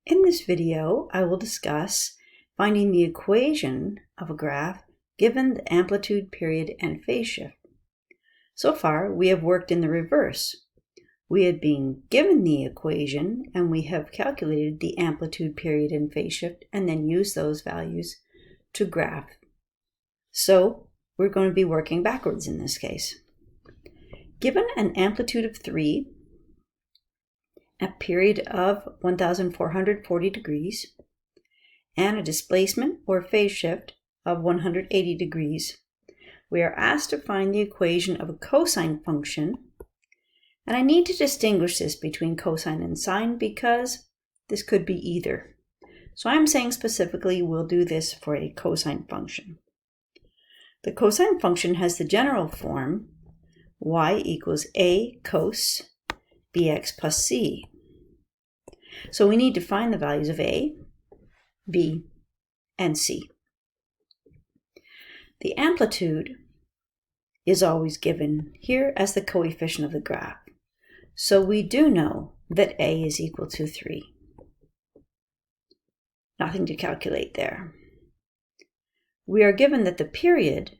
In this video, I will discuss finding the equation of a graph given the amplitude, period, and phase shift. So far, we have worked in the reverse. We had been given the equation and we have calculated the amplitude, period, and phase shift and then used those values to graph. So we're going to be working backwards in this case. Given an amplitude of 3, a period of 1,440 degrees, and a displacement or phase shift of 180 degrees, we are asked to find the equation of a cosine function. And I need to distinguish this between cosine and sine because this could be either. So I'm saying specifically we'll do this for a cosine function. The cosine function has the general form y equals a cos bx plus c. So we need to find the values of a, b, and c. The amplitude is always given here as the coefficient of the graph. So we do know that a is equal to 3. Nothing to calculate there. We are given that the period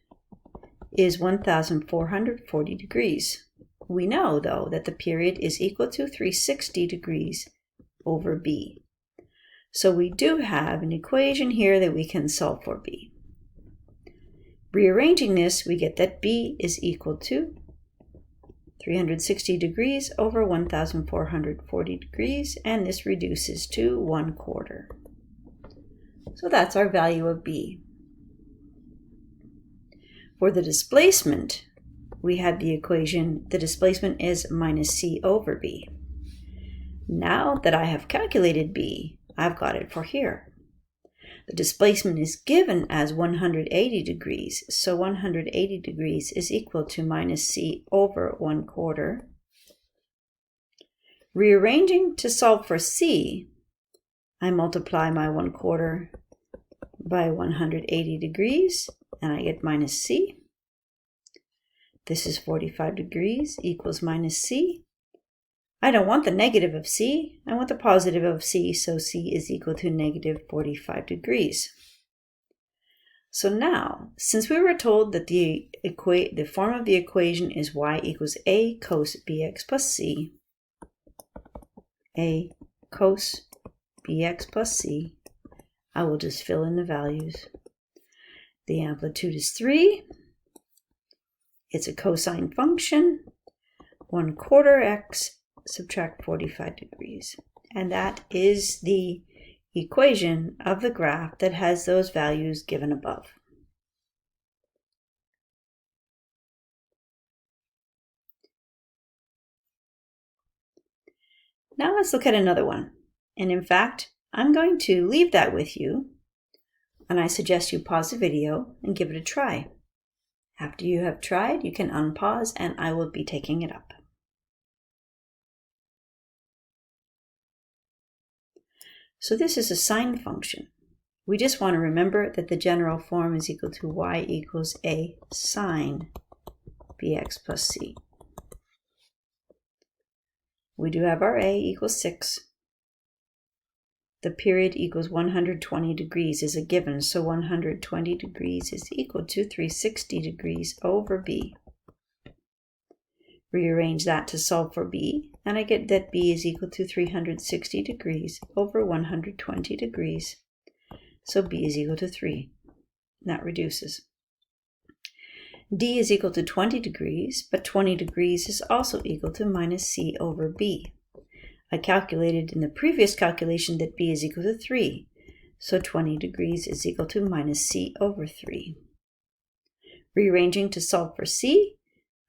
is 1,440 degrees. We know, though, that the period is equal to 360 degrees over b. So we do have an equation here that we can solve for b. Rearranging this, we get that b is equal to 360 degrees over 1,440 degrees, and this reduces to 1/4. So that's our value of b. For the displacement, we have the equation, the displacement is minus c over b. Now that I have calculated b, I've got it for here. The displacement is given as 180 degrees, so 180 degrees is equal to minus c over 1/4. Rearranging to solve for c, I multiply my 1/4 by 180 degrees, and I get minus c. This is 45 degrees equals minus c. I don't want the negative of c, I want the positive of c, so c is equal to negative 45 degrees. So now, since we were told that the form of the equation is y equals a cos bx plus c, a cos bx plus c, I will just fill in the values. The amplitude is 3. It's a cosine function, 1/4 x subtract 45 degrees. And that is the equation of the graph that has those values given above. Now let's look at another one. And in fact, I'm going to leave that with you, and I suggest you pause the video and give it a try. After you have tried, you can unpause and I will be taking it up. So this is a sine function. We just want to remember that the general form is equal to y equals a sine bx plus c. We do have our a equals 6. The period equals 120 degrees is a given, so 120 degrees is equal to 360 degrees over b. Rearrange that to solve for b, and I get that b is equal to 360 degrees over 120 degrees. So b is equal to 3. That reduces. D is equal to 20 degrees, but 20 degrees is also equal to minus c over b. I calculated in the previous calculation that b is equal to 3, so 20 degrees is equal to minus c over 3. Rearranging to solve for c,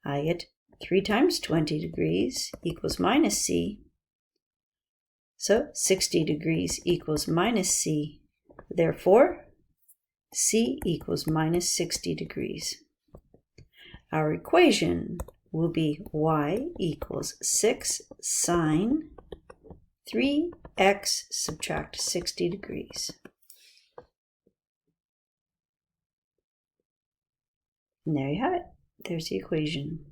I get 3 times 20 degrees equals minus c, so 60 degrees equals minus c. Therefore, c equals minus 60 degrees. Our equation will be y equals 6 sine 3x subtract 60 degrees. And there you have it. There's the equation.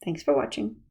Thanks for watching.